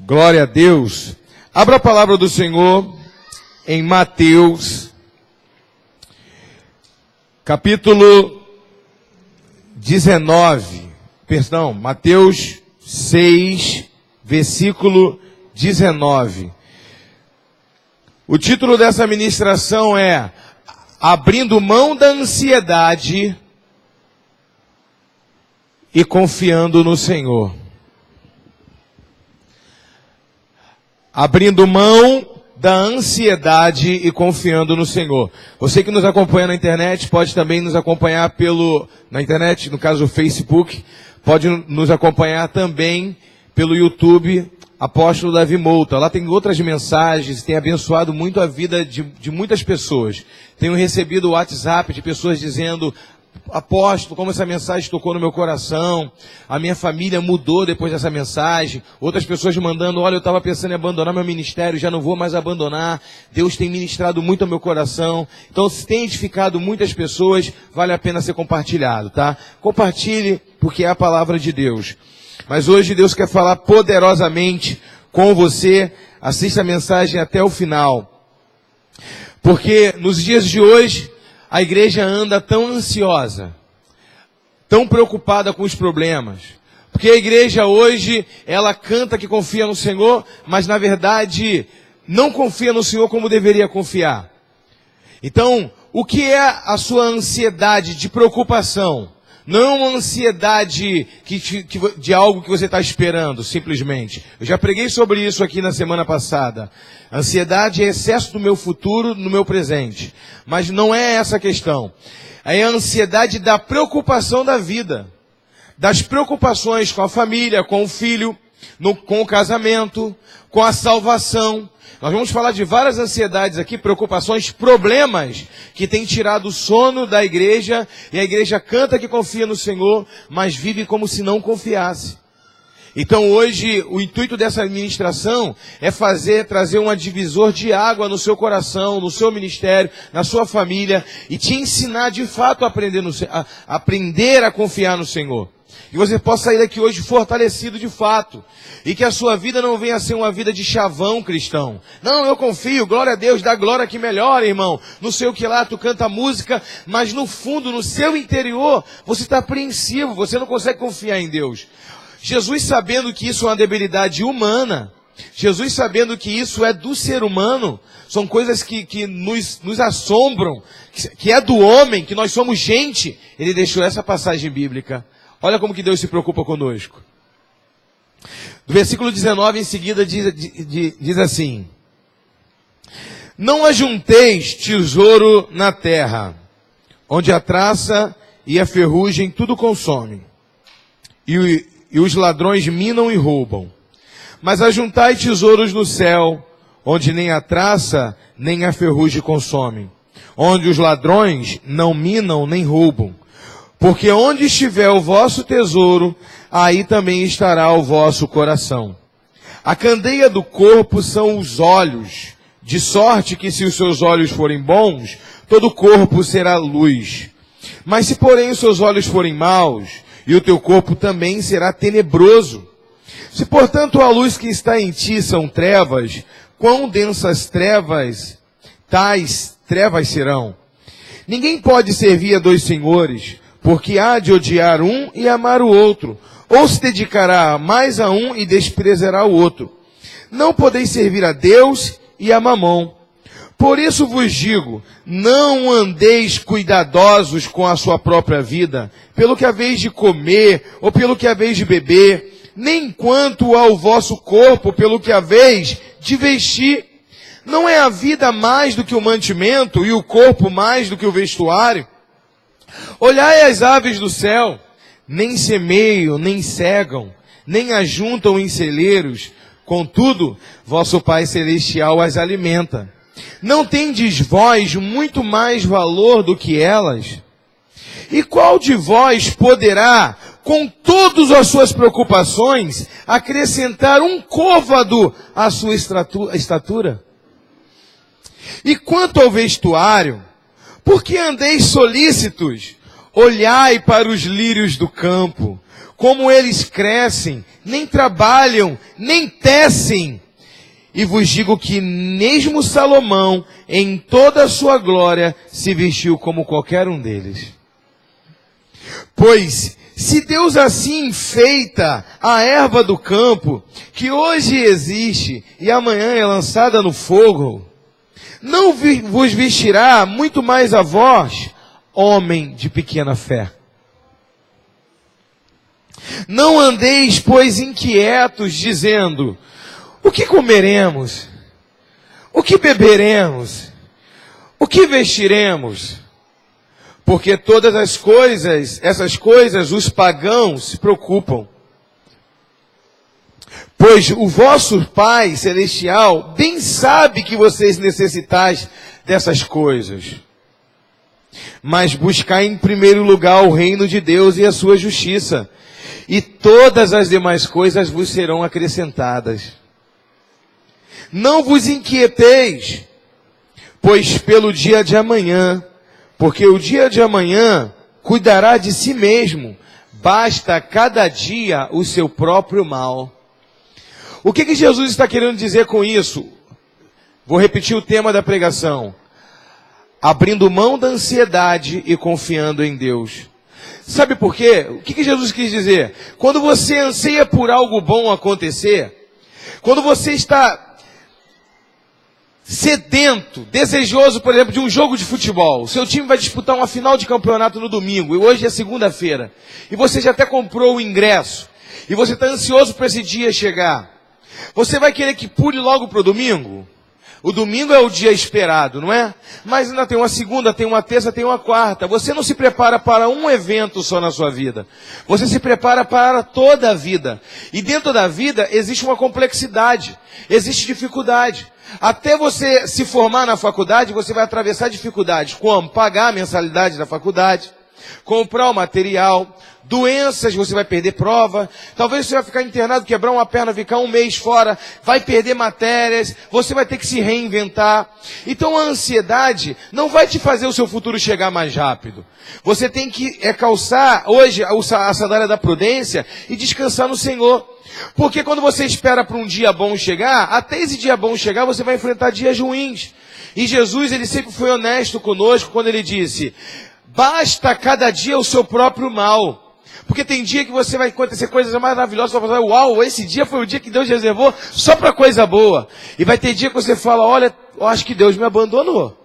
Glória a Deus. Abra a palavra do Senhor em Mateus, capítulo 19. Perdão, Mateus 6, versículo 19. O título dessa ministração é Abrindo mão da ansiedade e confiando no Senhor. Abrindo mão da ansiedade e confiando no Senhor. Você que nos acompanha na internet, pode também nos acompanhar na internet, no caso o Facebook, pode nos acompanhar também pelo YouTube, Apóstolo Davi Mouta. Lá tem outras mensagens, tem abençoado muito a vida de muitas pessoas. Tenho recebido o WhatsApp de pessoas dizendo: apóstolo, como essa mensagem tocou no meu coração, a minha família mudou depois dessa mensagem. Outras pessoas mandando: olha, eu estava pensando em abandonar meu ministério, já não vou mais abandonar. Deus tem ministrado muito ao meu coração. Então, se tem edificado muitas pessoas, vale a pena ser compartilhado, tá? Compartilhe, porque é a palavra de Deus. Mas hoje Deus quer falar poderosamente com você. Assista a mensagem até o final. Porque nos dias de hoje, a igreja anda tão ansiosa, tão preocupada com os problemas. Porque a igreja hoje, ela canta que confia no Senhor, mas na verdade não confia no Senhor como deveria confiar. Então, o que é a sua ansiedade de preocupação? Não é uma ansiedade de algo que você está esperando, simplesmente. Eu já preguei sobre isso aqui na semana passada. Ansiedade é excesso do meu futuro no meu presente. Mas não é essa a questão. É a ansiedade da preocupação da vida. Das preocupações com a família, com o filho, com o casamento, com a salvação. Nós vamos falar de várias ansiedades aqui, preocupações, problemas que têm tirado o sono da igreja, e a igreja canta que confia no Senhor, mas vive como se não confiasse. Então hoje o intuito dessa ministração é trazer um divisor de água no seu coração, no seu ministério, na sua família, e te ensinar de fato a aprender a confiar no Senhor. Que você possa sair daqui hoje fortalecido de fato. E que a sua vida não venha a ser uma vida de chavão cristão. Não, eu confio, glória a Deus, dá glória que melhora, irmão. Não sei o que lá, tu canta música, mas no fundo, no seu interior, você está apreensivo, você não consegue confiar em Deus. Jesus, sabendo que isso é uma debilidade humana, Jesus, sabendo que isso é do ser humano, são coisas que nos assombram, que é do homem, que nós somos gente, ele deixou essa passagem bíblica. Olha como que Deus se preocupa conosco. Do versículo 19 em seguida diz assim: não ajunteis tesouro na terra, onde a traça e a ferrugem tudo consomem, e os ladrões minam e roubam. Mas ajuntai tesouros no céu, onde nem a traça nem a ferrugem consomem, onde os ladrões não minam nem roubam. Porque onde estiver o vosso tesouro, aí também estará o vosso coração. A candeia do corpo são os olhos, de sorte que se os seus olhos forem bons, todo o corpo será luz. Mas se porém os seus olhos forem maus, e o teu corpo também será tenebroso. Se portanto a luz que está em ti são trevas, quão densas tais trevas serão? Ninguém pode servir a dois senhores, porque há de odiar um e amar o outro, ou se dedicará mais a um e desprezará o outro. Não podeis servir a Deus e a Mamom. Por isso vos digo, não andeis cuidadosos com a sua própria vida, pelo que haveis de comer, ou pelo que haveis de beber, nem quanto ao vosso corpo, pelo que haveis de vestir. Não é a vida mais do que o mantimento, e o corpo mais do que o vestuário? Olhai as aves do céu, nem semeiam, nem cegam, nem ajuntam em celeiros, contudo, vosso Pai Celestial as alimenta. Não tendes vós muito mais valor do que elas? E qual de vós poderá, com todas as suas preocupações, acrescentar um côvado à sua estatura? E quanto ao vestuário, por que andeis solícitos? Olhai para os lírios do campo, como eles crescem, nem trabalham, nem tecem. E vos digo que mesmo Salomão, em toda a sua glória, se vestiu como qualquer um deles. Pois, se Deus assim enfeita a erva do campo, que hoje existe e amanhã é lançada no fogo, não vos vestirá muito mais a vós, homem de pequena fé. Não andeis, pois, inquietos, dizendo: o que comeremos? O que beberemos? O que vestiremos? Porque todas essas coisas, os pagãos se preocupam. Pois o vosso Pai Celestial bem sabe que vocês necessitais dessas coisas. Mas buscai em primeiro lugar o reino de Deus e a sua justiça, e todas as demais coisas vos serão acrescentadas. Não vos inquieteis, pois pelo dia de amanhã, porque o dia de amanhã cuidará de si mesmo, basta cada dia o seu próprio mal. O que Jesus está querendo dizer com isso? Vou repetir o tema da pregação. Abrindo mão da ansiedade e confiando em Deus. Sabe por quê? O que Jesus quis dizer? Quando você anseia por algo bom acontecer, quando você está sedento, desejoso, por exemplo, de um jogo de futebol, o seu time vai disputar uma final de campeonato no domingo, e hoje é segunda-feira, e você já até comprou o ingresso, e você está ansioso para esse dia chegar, você vai querer que pule logo para o domingo? O domingo é o dia esperado, não é? Mas ainda tem uma segunda, tem uma terça, tem uma quarta. Você não se prepara para um evento só na sua vida. Você se prepara para toda a vida. E dentro da vida existe uma complexidade, existe dificuldade. Até você se formar na faculdade, você vai atravessar dificuldades. Como? Pagar a mensalidade da faculdade, comprar o material, doenças, você vai perder prova, talvez você vai ficar internado, quebrar uma perna, ficar um mês fora, vai perder matérias, você vai ter que se reinventar. Então a ansiedade não vai te fazer o seu futuro chegar mais rápido. Você tem que calçar hoje a sandália da prudência e descansar no Senhor. Porque quando você espera para um dia bom chegar, até esse dia bom chegar, você vai enfrentar dias ruins. E Jesus, ele sempre foi honesto conosco quando ele disse: basta cada dia o seu próprio mal. Porque tem dia que você vai acontecer coisas maravilhosas, você vai falar: uau, esse dia foi o dia que Deus reservou só para coisa boa. E vai ter dia que você fala: olha, eu acho que Deus me abandonou.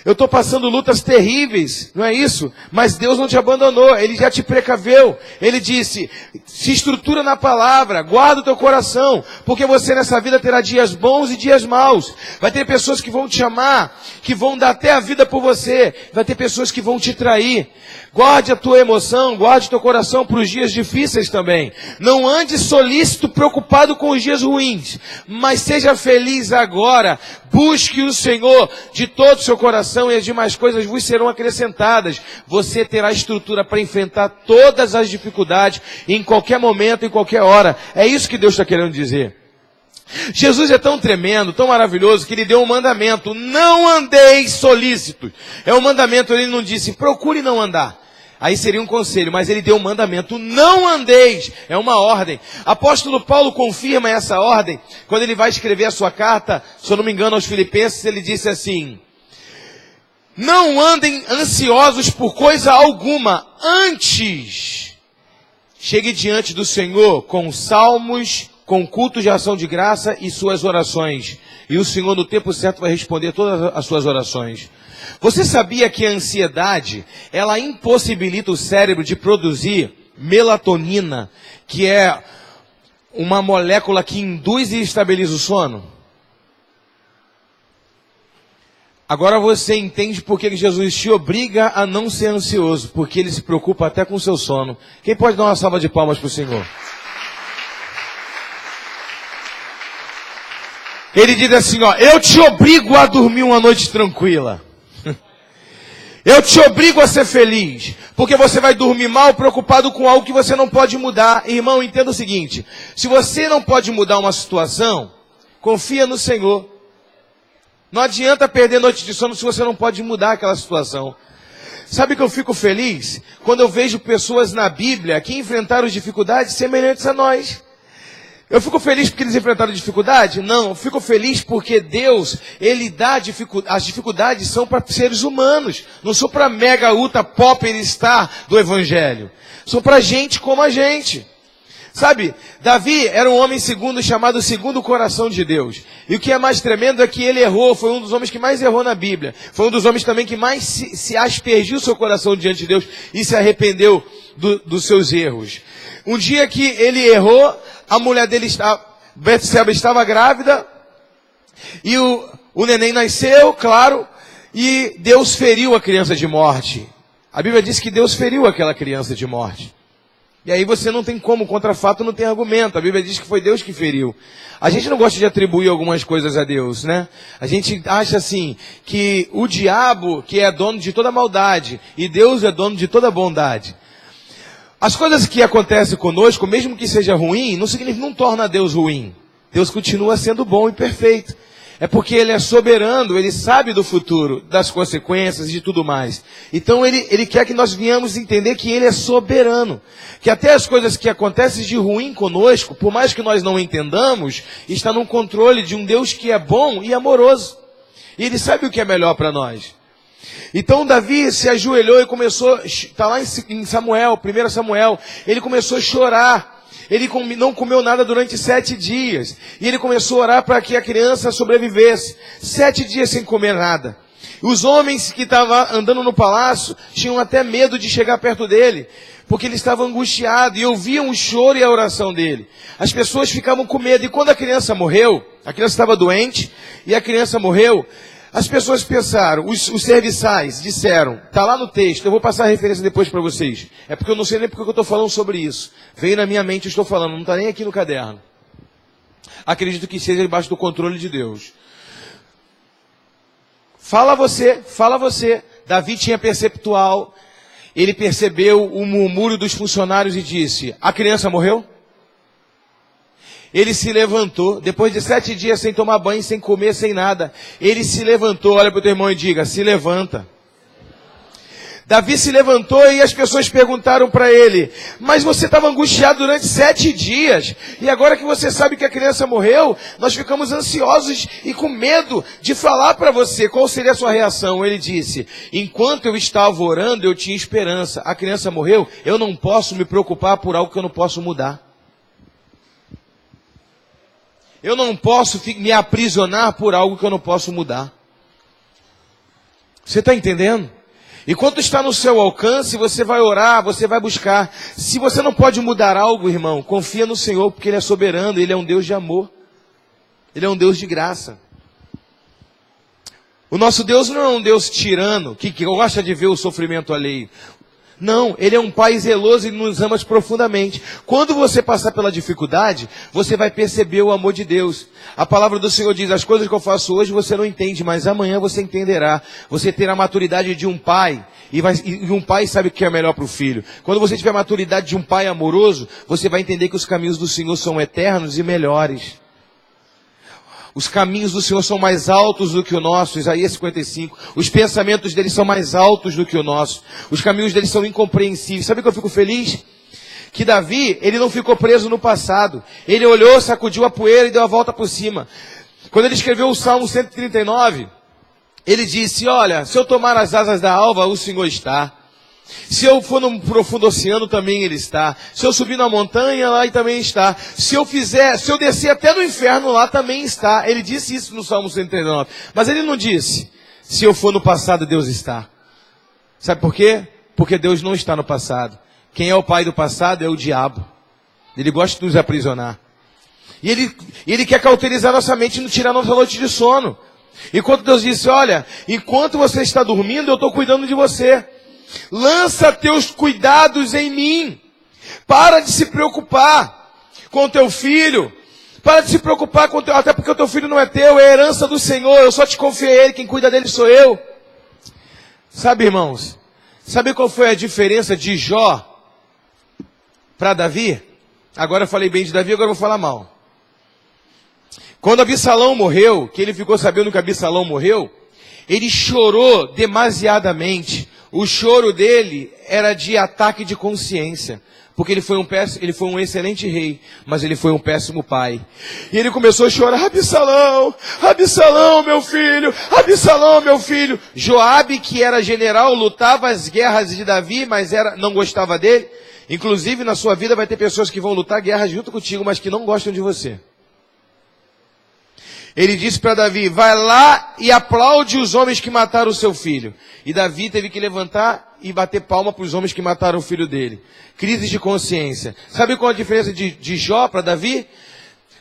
Eu estou passando lutas terríveis, não é isso? Mas Deus não te abandonou, Ele já te precaveu. Ele disse: se estrutura na palavra, guarda o teu coração, porque você nessa vida terá dias bons e dias maus. Vai ter pessoas que vão te amar, que vão dar até a vida por você. Vai ter pessoas que vão te trair. Guarde a tua emoção, guarde o teu coração para os dias difíceis também. Não ande solícito, preocupado com os dias ruins, mas seja feliz agora. Busque o Senhor de todo o seu coração e as demais coisas vos serão acrescentadas. Você terá estrutura para enfrentar todas as dificuldades em qualquer momento, em qualquer hora. É isso que Deus está querendo dizer. Jesus é tão tremendo, tão maravilhoso, que Ele deu um mandamento: não andeis solícitos. É um mandamento, Ele não disse procure não andar. Aí seria um conselho, mas Ele deu um mandamento: não andeis. É uma ordem. Apóstolo Paulo confirma essa ordem quando ele vai escrever a sua carta, se eu não me engano, aos Filipenses. Ele disse assim: não andem ansiosos por coisa alguma, antes chegue diante do Senhor com salmos, com cultos de ação de graça e suas orações. E o Senhor no tempo certo vai responder todas as suas orações. Você sabia que a ansiedade, ela impossibilita o cérebro de produzir melatonina, que é uma molécula que induz e estabiliza o sono? Agora você entende por que Jesus te obriga a não ser ansioso, porque Ele se preocupa até com o seu sono. Quem pode dar uma salva de palmas para o Senhor? Ele diz assim, ó: eu te obrigo a dormir uma noite tranquila. Eu te obrigo a ser feliz, porque você vai dormir mal preocupado com algo que você não pode mudar. Irmão, entenda o seguinte: se você não pode mudar uma situação, confia no Senhor. Não adianta perder noite de sono se você não pode mudar aquela situação. Sabe que eu fico feliz? Quando eu vejo pessoas na Bíblia que enfrentaram dificuldades semelhantes a nós. Eu fico feliz porque eles enfrentaram dificuldade? Não, eu fico feliz porque Deus, Ele dá as dificuldades são para seres humanos, não são para mega ultra popstar do Evangelho. São para gente como a gente. Sabe, Davi era um homem chamado segundo o coração de Deus. E o que é mais tremendo é que ele errou, foi um dos homens que mais errou na Bíblia. Foi um dos homens também que mais se aspergiu seu coração diante de Deus e se arrependeu dos seus erros. Um dia que ele errou, a mulher dele, Betseba, estava grávida, e o neném nasceu, claro, e Deus feriu a criança de morte. A Bíblia diz que Deus feriu aquela criança de morte. E aí você não tem como, contra fato não tem argumento. A Bíblia diz que foi Deus que feriu. A gente não gosta de atribuir algumas coisas a Deus, né? A gente acha assim, que o diabo que é dono de toda maldade, e Deus é dono de toda bondade. As coisas que acontecem conosco, mesmo que seja ruim, não torna Deus ruim. Deus continua sendo bom e perfeito. É porque Ele é soberano, Ele sabe do futuro, das consequências e de tudo mais. Então Ele quer que nós venhamos entender que Ele é soberano. Que até as coisas que acontecem de ruim conosco, por mais que nós não entendamos, está no controle de um Deus que é bom e amoroso. E Ele sabe o que é melhor para nós. Então Davi se ajoelhou e começou, está lá em Samuel, 1 Samuel, ele começou a chorar. Ele não comeu nada durante 7 dias. E ele começou a orar para que a criança sobrevivesse. 7 dias sem comer nada. Os homens que estavam andando no palácio tinham até medo de chegar perto dele, porque ele estava angustiado e ouviam o choro e a oração dele. As pessoas ficavam com medo. E quando a criança morreu, a criança estava doente e a criança morreu, as pessoas pensaram, os serviçais disseram, está lá no texto, eu vou passar a referência depois para vocês. É porque eu não sei nem porque eu estou falando sobre isso. Veio na minha mente, eu estou falando, não está nem aqui no caderno. Acredito que seja debaixo do controle de Deus. Fala você. Davi tinha perceptual, ele percebeu o murmúrio dos funcionários e disse, a criança morreu? Ele se levantou, depois de 7 dias sem tomar banho, sem comer, sem nada. Ele se levantou, olha para o teu irmão e diga, se levanta. Davi se levantou e as pessoas perguntaram para ele, mas você estava angustiado durante 7 dias, e agora que você sabe que a criança morreu, nós ficamos ansiosos e com medo de falar para você, qual seria a sua reação? Ele disse, enquanto eu estava orando, eu tinha esperança, a criança morreu, eu não posso me preocupar por algo que eu não posso mudar. Eu não posso me aprisionar por algo que eu não posso mudar. Você está entendendo? Enquanto está no seu alcance, você vai orar, você vai buscar. Se você não pode mudar algo, irmão, confia no Senhor, porque Ele é soberano, Ele é um Deus de amor. Ele é um Deus de graça. O nosso Deus não é um Deus tirano, que gosta de ver o sofrimento alheio. Não, Ele é um Pai zeloso e nos ama profundamente. Quando você passar pela dificuldade, você vai perceber o amor de Deus. A palavra do Senhor diz, as coisas que eu faço hoje você não entende, mas amanhã você entenderá. Você terá a maturidade de um pai, e um pai sabe o que é melhor para o filho. Quando você tiver a maturidade de um pai amoroso, você vai entender que os caminhos do Senhor são eternos e melhores. Os caminhos do Senhor são mais altos do que o nosso, Isaías 55. Os pensamentos dele são mais altos do que o nosso. Os caminhos dele são incompreensíveis. Sabe o que eu fico feliz? Que Davi, ele não ficou preso no passado. Ele olhou, sacudiu a poeira e deu a volta por cima. Quando ele escreveu o Salmo 139, ele disse, olha, se eu tomar as asas da alva, o Senhor está. Se eu for no profundo oceano, também Ele está. Se eu subir na montanha, lá Ele também está. Se eu descer até no inferno, lá também está. Ele disse isso no Salmo 139. Mas Ele não disse, se eu for no passado, Deus está. Sabe por quê? Porque Deus não está no passado. Quem é o pai do passado é o diabo. Ele gosta de nos aprisionar. E ele quer cauterizar nossa mente e não tirar nossa noite de sono. Enquanto Deus disse, olha, enquanto você está dormindo, eu estou cuidando de você. Lança teus cuidados em mim. Para de se preocupar com o teu filho. Para de se preocupar com o teu... Até porque o teu filho não é teu, é a herança do Senhor. Eu só te confiei a Ele, quem cuida dele sou eu. Sabe, irmãos? Sabe qual foi a diferença de Jó para Davi? Agora eu falei bem de Davi, agora eu vou falar mal. Quando Absalão morreu, que ele ficou sabendo que Absalão morreu, ele chorou demasiadamente. O choro dele era de ataque de consciência. Porque ele foi um excelente rei, mas ele foi um péssimo pai. E ele começou a chorar: Absalão, Absalão, meu filho, Absalão, meu filho. Joabe, que era general, lutava as guerras de Davi, mas não gostava dele. Inclusive, na sua vida vai ter pessoas que vão lutar guerras junto contigo, mas que não gostam de você. Ele disse para Davi: vai lá e aplaude os homens que mataram o seu filho. E Davi teve que levantar e bater palma para os homens que mataram o filho dele. Crise de consciência. Sabe qual a diferença de Jó para Davi?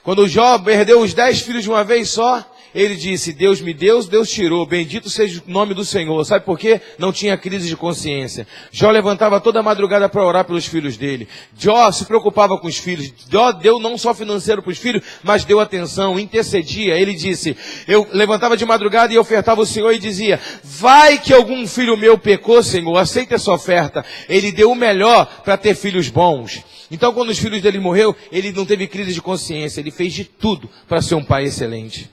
Quando Jó perdeu os 10 filhos de uma vez só, ele disse: Deus me deu, Deus tirou, bendito seja o nome do Senhor. Sabe por quê? Não tinha crise de consciência. Jó levantava toda madrugada para orar pelos filhos dele. Jó se preocupava com os filhos. Jó deu não só financeiro para os filhos, mas deu atenção, intercedia. Ele disse: eu levantava de madrugada e ofertava ao Senhor e dizia: vai que algum filho meu pecou, Senhor, aceita essa oferta. Ele deu o melhor para ter filhos bons. Então, quando os filhos dele morreram, ele não teve crise de consciência. Ele fez de tudo para ser um pai excelente.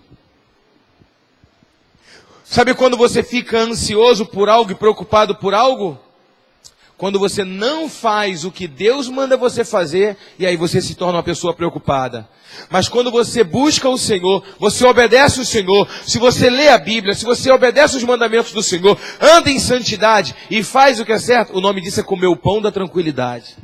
Sabe quando você fica ansioso por algo e preocupado por algo? Quando você não faz o que Deus manda você fazer, e aí você se torna uma pessoa preocupada. Mas quando você busca o Senhor, você obedece o Senhor, se você lê a Bíblia, se você obedece os mandamentos do Senhor, anda em santidade e faz o que é certo, o nome disso é comer o pão da tranquilidade.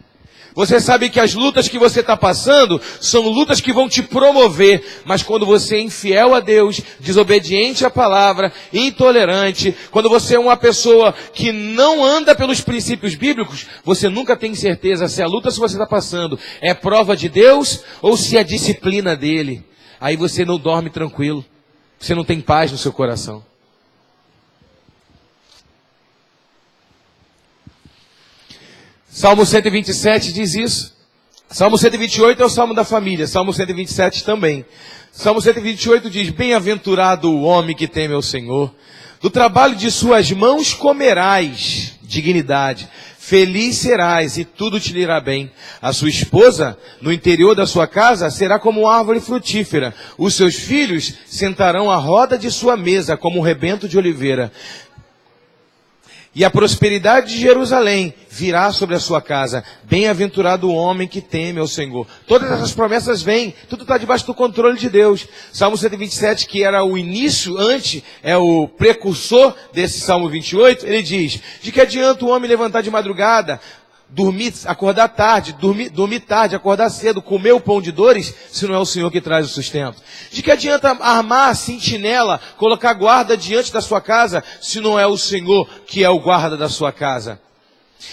Você sabe que as lutas que você está passando são lutas que vão te promover. Mas quando você é infiel a Deus, desobediente à palavra, intolerante, quando você é uma pessoa que não anda pelos princípios bíblicos, você nunca tem certeza se a luta que você está passando é prova de Deus ou se é disciplina dele. Aí você não dorme tranquilo. Você não tem paz no seu coração. Salmo 127 diz isso. Salmo 128 é o Salmo da família. Salmo 127 também. Salmo 128 diz: bem-aventurado o homem que teme ao Senhor. Do trabalho de suas mãos comerás dignidade. Feliz serás e tudo te irá bem. A sua esposa, no interior da sua casa, será como uma árvore frutífera. Os seus filhos sentarão à roda de sua mesa, como um rebento de oliveira. E a prosperidade de Jerusalém virá sobre a sua casa. Bem-aventurado o homem que teme ao Senhor. Todas essas promessas vêm. Tudo está debaixo do controle de Deus. Salmo 127, que era o início, é o precursor desse Salmo 28. Ele diz: de que adianta o homem levantar de madrugada, acordar tarde, dormir tarde, acordar cedo, comer o pão de dores, se não é o Senhor que traz o sustento? De que adianta armar a sentinela, colocar guarda diante da sua casa, se não é o Senhor que é o guarda da sua casa?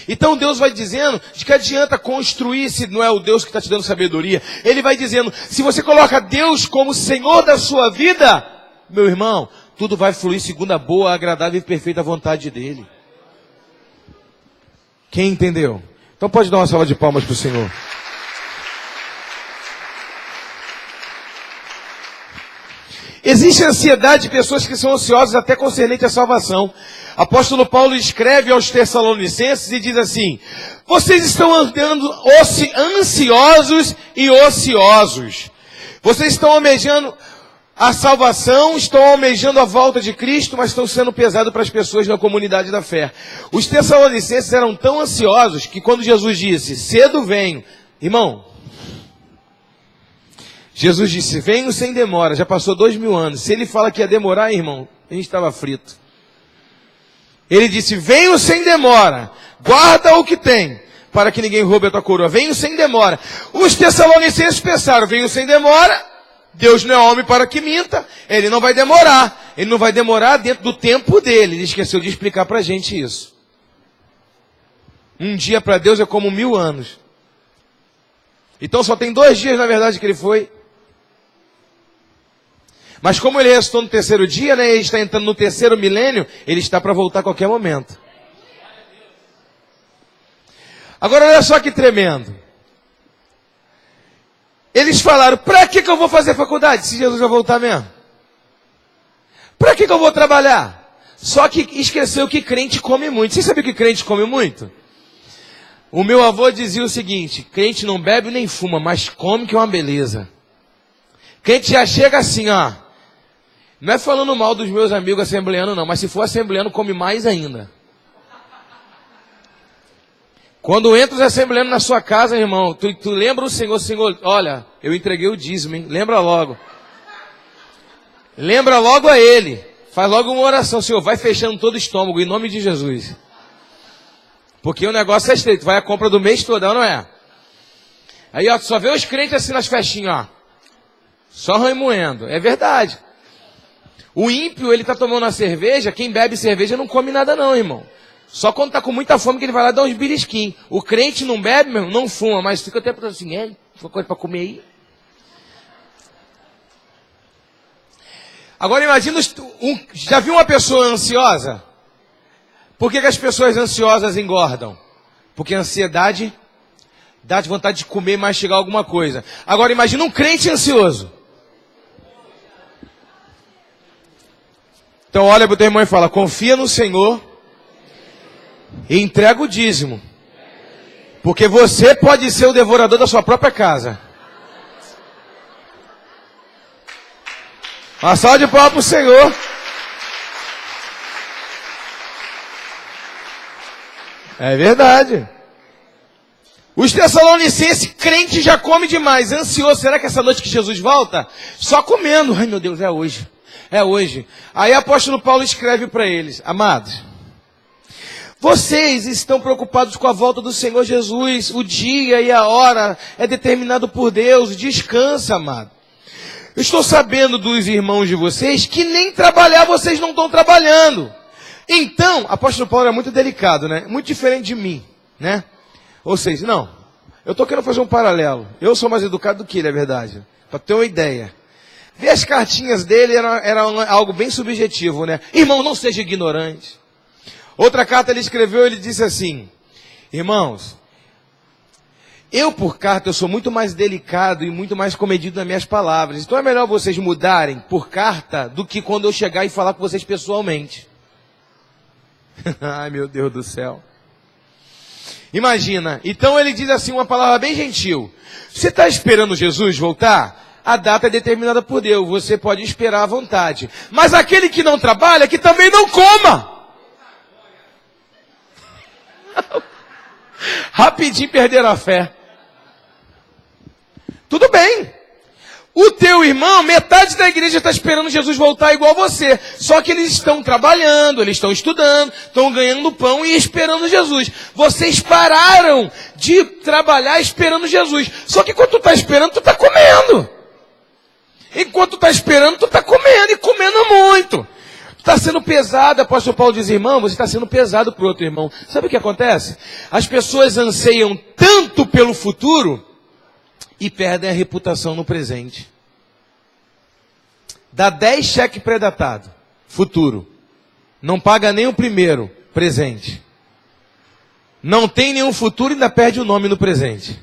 Então Deus vai dizendo, de que adianta construir se não é o Deus que está te dando sabedoria? Ele vai dizendo, se você coloca Deus como Senhor da sua vida, meu irmão, tudo vai fluir segundo a boa, agradável e perfeita vontade dEle. Quem entendeu? Então pode dar uma salva de palmas para o Senhor. Existe ansiedade de pessoas que são ansiosas até concernente à salvação. Apóstolo Paulo escreve aos Tessalonicenses e diz assim: vocês estão andando ansiosos e ociosos. Vocês estão almejando a salvação, estão almejando a volta de Cristo, mas estão sendo pesados para as pessoas na comunidade da fé. Os Tessalonicenses eram tão ansiosos que quando Jesus disse: cedo venho, irmão, Jesus disse: venho sem demora, já passou 2000 anos. Se ele fala que ia demorar, irmão, a gente estava frito. Ele disse: venho sem demora, guarda o que tem, para que ninguém roube a tua coroa. Venho sem demora. Os Tessalonicenses pensaram: venho sem demora, Deus não é homem para que minta, Ele não vai demorar. Ele não vai demorar dentro do tempo dele. Ele esqueceu de explicar para a gente isso. Um dia para Deus é como 1000 anos. Então só tem 2 dias, na verdade, que ele foi. Mas como ele ressuscitou no 3º dia, né, ele está entrando no 3º milênio, ele está para voltar a qualquer momento. Agora olha só que tremendo. Eles falaram: para que eu vou fazer faculdade se Jesus vai voltar mesmo? Para que eu vou trabalhar? Só que esqueceu que crente come muito. Você sabe que crente come muito? O meu avô dizia o seguinte: crente não bebe nem fuma, mas come que é uma beleza. Crente já chega assim, ó. Não é falando mal dos meus amigos assembleanos não, mas se for assembleano come mais ainda. Quando entra os assembleanos na sua casa, irmão, tu lembra o Senhor, olha, eu entreguei o dízimo, hein? Lembra logo. Lembra logo a Ele. Faz logo uma oração, Senhor, vai fechando todo o estômago, em nome de Jesus. Porque o negócio é estreito, vai a compra do mês todo, não é? Aí, ó, tu só vê os crentes assim nas festinhas, ó. Só remoendo, é verdade. O ímpio, ele tá tomando uma cerveja, quem bebe cerveja não come nada não, irmão. Só quando tá com muita fome que ele vai lá dar uns belisquinhos. O crente não bebe, meu, não fuma, mas fica até assim, fica coisa pra comer aí. Agora imagina, já viu uma pessoa ansiosa? Por que as pessoas ansiosas engordam? Porque a ansiedade dá de vontade de comer e mastigar alguma coisa. Agora imagina um crente ansioso. Então olha para o teu irmão e fala, confia no Senhor e entrega o dízimo. Porque você pode ser o devorador da sua própria casa. Uma salva de palmas para o Senhor. É verdade. Os Tessalonicenses, crente já come demais, ansioso. Será que essa noite que Jesus volta? Só comendo. Ai meu Deus, é hoje. É hoje. Aí o apóstolo Paulo escreve para eles, amados, vocês estão preocupados com a volta do Senhor Jesus. O dia e a hora é determinado por Deus. Descansa, amado. Eu estou sabendo dos irmãos de vocês que nem trabalhar vocês não estão trabalhando. Então, o apóstolo Paulo é muito delicado, né? Muito diferente de mim, né? Ou seja, não, eu estou querendo fazer um paralelo. Eu sou mais educado do que ele, é verdade. Para ter uma ideia. Ver as cartinhas dele era algo bem subjetivo, né? Irmão, não seja ignorante. Outra carta ele escreveu, ele disse assim, irmãos, eu por carta eu sou muito mais delicado e muito mais comedido nas minhas palavras. Então é melhor vocês mudarem por carta do que quando eu chegar e falar com vocês pessoalmente. Ai meu Deus do céu. Imagina, então ele diz assim uma palavra bem gentil. Você está esperando Jesus voltar? A data é determinada por Deus, você pode esperar à vontade. Mas aquele que não trabalha, que também não coma. Rapidinho perderam a fé. Tudo bem. O teu irmão, metade da igreja está esperando Jesus voltar igual você. Só que eles estão trabalhando, eles estão estudando, estão ganhando pão e esperando Jesus. Vocês pararam de trabalhar esperando Jesus. Só que enquanto tu está esperando, tu está comendo. Enquanto tu está esperando, tu está comendo e comendo muito. Está sendo pesado, o apóstolo Paulo diz, irmão, você está sendo pesado para o outro irmão. Sabe o que acontece? As pessoas anseiam tanto pelo futuro e perdem a reputação no presente. Dá 10 cheques pré-datados, futuro. Não paga nem o primeiro, presente. Não tem nenhum futuro e ainda perde o nome no presente.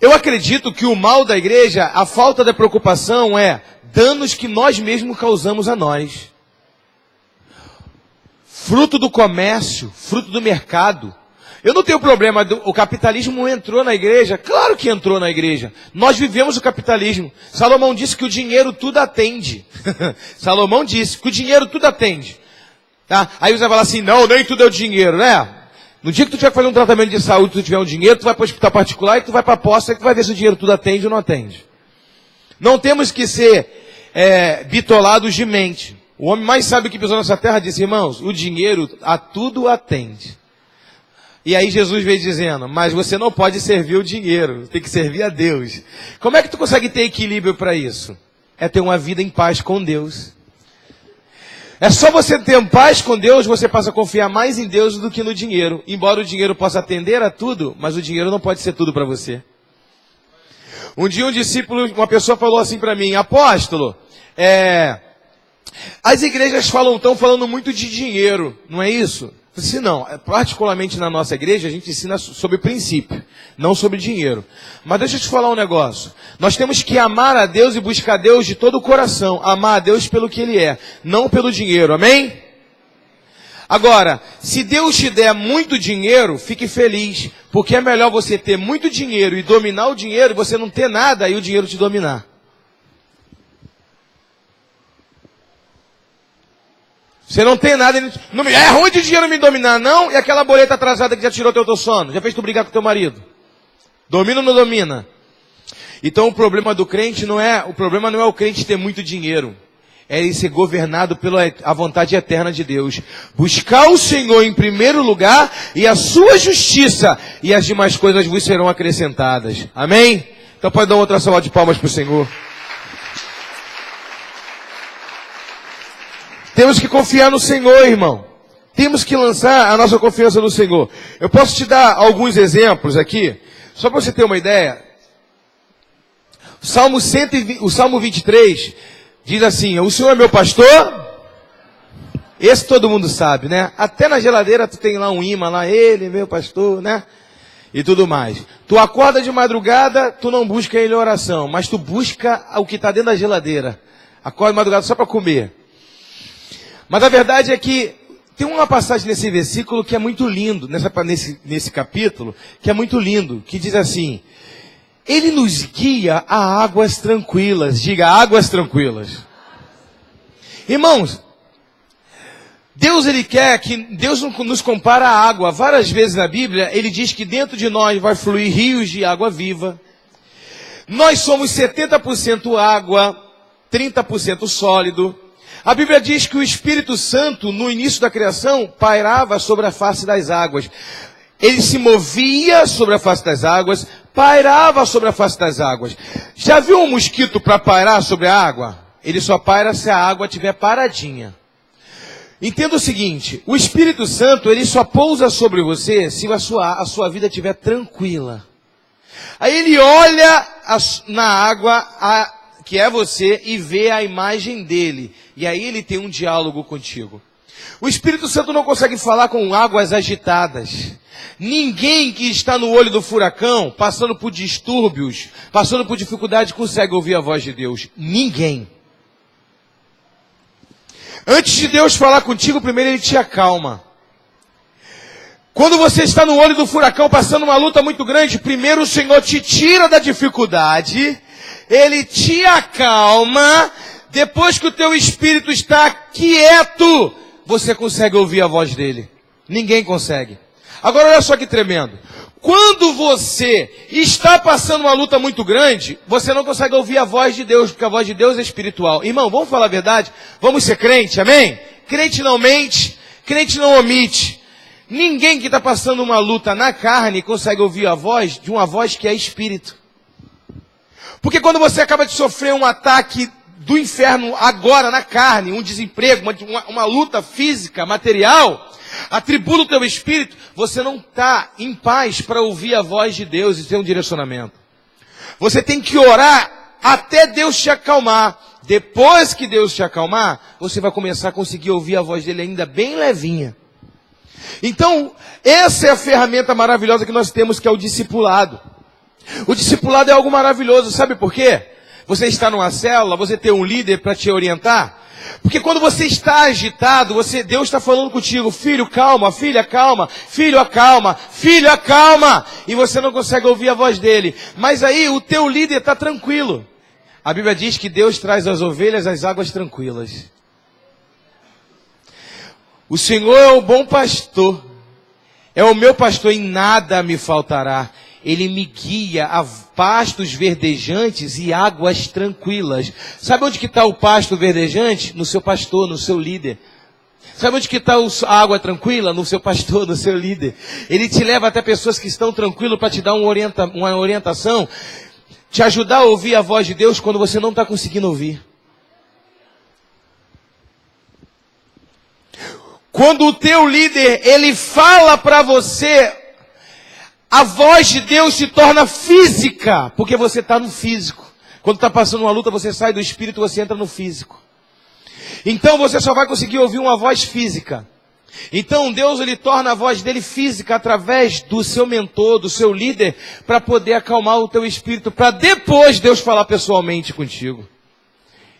Eu acredito que o mal da igreja, a falta de preocupação é danos que nós mesmos causamos a nós. Fruto do comércio, fruto do mercado. Eu não tenho problema, o capitalismo entrou na igreja, claro que entrou na igreja. Nós vivemos o capitalismo. Salomão disse que o dinheiro tudo atende. Salomão disse que o dinheiro tudo atende. Tá? Aí você vai falar assim, não, nem tudo é o dinheiro, né? No dia que tu tiver que fazer um tratamento de saúde, tu tiver um dinheiro, tu vai para o hospital particular e tu vai para a posta e tu vai ver se o dinheiro tudo atende ou não atende. Não temos que ser bitolados de mente. O homem mais sábio que pisou nessa terra disse, irmãos, o dinheiro a tudo atende. E aí Jesus veio dizendo, mas você não pode servir o dinheiro, tem que servir a Deus. Como é que tu consegue ter equilíbrio para isso? É ter uma vida em paz com Deus. É só você ter paz com Deus, você passa a confiar mais em Deus do que no dinheiro. Embora o dinheiro possa atender a tudo, mas o dinheiro não pode ser tudo para você. Um dia um discípulo, uma pessoa falou assim para mim, apóstolo, as igrejas estão falando muito de dinheiro, não é isso? Eu disse, não, particularmente na nossa igreja a gente ensina sobre princípio, não sobre dinheiro. Mas deixa eu te falar um negócio. Nós temos que amar a Deus e buscar Deus de todo o coração. Amar a Deus pelo que Ele é, não pelo dinheiro, amém? Agora, se Deus te der muito dinheiro, fique feliz. Porque é melhor você ter muito dinheiro e dominar o dinheiro, você não ter nada e o dinheiro te dominar. Você não tem nada, é ruim de dinheiro me dominar, não? E aquela boleta atrasada que já tirou teu sono? Já fez tu brigar com teu marido? Domina ou não domina? Então o problema do crente não é o crente ter muito dinheiro. É ele ser governado pela a vontade eterna de Deus. Buscar o Senhor em primeiro lugar e a sua justiça, e as demais coisas vos serão acrescentadas. Amém? Então pode dar outra salva de palmas para o Senhor. Temos que confiar no Senhor, irmão. Temos que lançar a nossa confiança no Senhor. Eu posso te dar alguns exemplos aqui, só para você ter uma ideia. O Salmo 23 diz assim: o Senhor é meu pastor. Esse todo mundo sabe, né? Até na geladeira tu tem lá um imã, lá, ele é meu pastor, né? E tudo mais. Tu acorda de madrugada, tu não busca ele em oração, mas tu busca o que está dentro da geladeira. Acorda de madrugada só para comer. Mas a verdade é que tem uma passagem nesse versículo que é muito lindo, nesse capítulo, que é muito lindo, que diz assim: Ele nos guia a águas tranquilas. Diga, águas tranquilas. Irmãos, Deus não nos compara a água. Várias vezes na Bíblia, Ele diz que dentro de nós vai fluir rios de água viva. Nós somos 70% água, 30% sólido. A Bíblia diz que o Espírito Santo, no início da criação, pairava sobre a face das águas. Ele se movia sobre a face das águas, pairava sobre a face das águas. Já viu um mosquito para pairar sobre a água? Ele só paira se a água estiver paradinha. Entenda o seguinte: o Espírito Santo, ele só pousa sobre você se a sua vida estiver tranquila. Aí ele olha na água, que é você, e vê a imagem dele. E aí ele tem um diálogo contigo. O Espírito Santo não consegue falar com águas agitadas. Ninguém que está no olho do furacão, passando por distúrbios, passando por dificuldade, consegue ouvir a voz de Deus. Ninguém. Antes de Deus falar contigo, primeiro Ele te acalma. Quando você está no olho do furacão, passando uma luta muito grande, primeiro o Senhor te tira da dificuldade, Ele te acalma. Depois que o teu espírito está quieto, você consegue ouvir a voz dele. Ninguém consegue. Agora olha só que tremendo. Quando você está passando uma luta muito grande, você não consegue ouvir a voz de Deus, porque a voz de Deus é espiritual. Irmão, vamos falar a verdade? Vamos ser crente, amém? Crente não mente, crente não omite. Ninguém que está passando uma luta na carne consegue ouvir a voz de uma voz que é espírito. Porque quando você acaba de sofrer um ataque do inferno agora na carne, um desemprego, uma luta física, material, atribula o teu espírito, você não está em paz para ouvir a voz de Deus e ter um direcionamento. Você tem que orar até Deus te acalmar. Depois que Deus te acalmar, você vai começar a conseguir ouvir a voz dele ainda bem levinha. Então, essa é a ferramenta maravilhosa que nós temos, que é o discipulado. O discipulado é algo maravilhoso, sabe por quê? Você está numa célula, você tem um líder para te orientar. Porque quando você está agitado, Deus está falando contigo: filho, calma, filha, calma, filho, acalma, filho, acalma. E você não consegue ouvir a voz dele. Mas aí o teu líder está tranquilo. A Bíblia diz que Deus traz às ovelhas as águas tranquilas. O Senhor é o bom pastor. É o meu pastor, em nada me faltará. Ele me guia a pastos verdejantes e águas tranquilas. Sabe onde que está o pasto verdejante? No seu pastor, no seu líder. Sabe onde que está a água tranquila? No seu pastor, no seu líder. Ele te leva até pessoas que estão tranquilas para te dar uma orientação, te ajudar a ouvir a voz de Deus quando você não está conseguindo ouvir. Quando o teu líder, ele fala para você, a voz de Deus se torna física, porque você está no físico. Quando está passando uma luta, você sai do espírito, você entra no físico. Então você só vai conseguir ouvir uma voz física. Então Deus, ele torna a voz dele física através do seu mentor, do seu líder, para poder acalmar o teu espírito, para depois Deus falar pessoalmente contigo.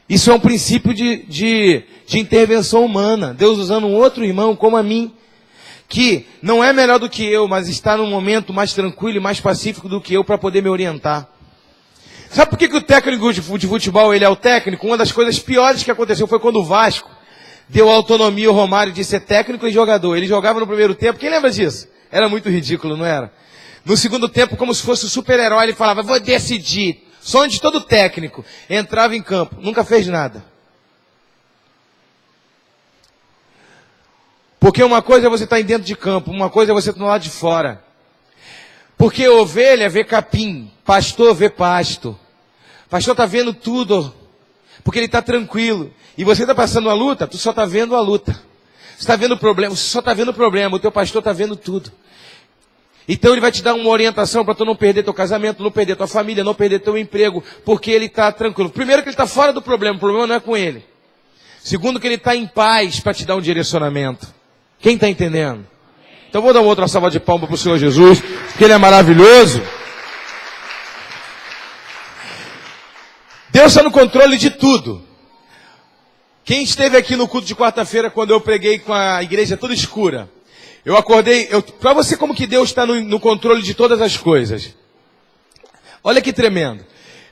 Isso é um princípio de intervenção humana. Deus usando um outro irmão como a mim, que não é melhor do que eu, mas está num momento mais tranquilo e mais pacífico do que eu para poder me orientar. Sabe por que o técnico de futebol, ele é o técnico? Uma das coisas piores que aconteceu foi quando o Vasco deu autonomia ao Romário de ser técnico e jogador. Ele jogava no primeiro tempo, quem lembra disso? Era muito ridículo, não era? No segundo tempo, como se fosse o super-herói, ele falava, vou decidir. Sonho de todo técnico. Entrava em campo, nunca fez nada. Porque uma coisa é você estar dentro de campo, uma coisa é você estar do lado de fora. Porque ovelha vê capim, pastor vê pasto. Pastor está vendo tudo, porque ele está tranquilo. E você está passando uma luta, tu só está vendo a luta. Você está vendo o problema, você só está vendo o problema, o teu pastor está vendo tudo. Então ele vai te dar uma orientação para tu não perder teu casamento, não perder tua família, não perder teu emprego, porque ele está tranquilo. Primeiro que ele está fora do problema, o problema não é com ele. Segundo que ele está em paz para te dar um direcionamento. Quem está entendendo? Então vou dar uma outra salva de palmas para o Senhor Jesus, porque Ele é maravilhoso. Deus está no controle de tudo. Quem esteve aqui no culto de quarta-feira, quando eu preguei com a igreja toda escura, eu acordei, para você como que Deus está no controle de todas as coisas. Olha que tremendo.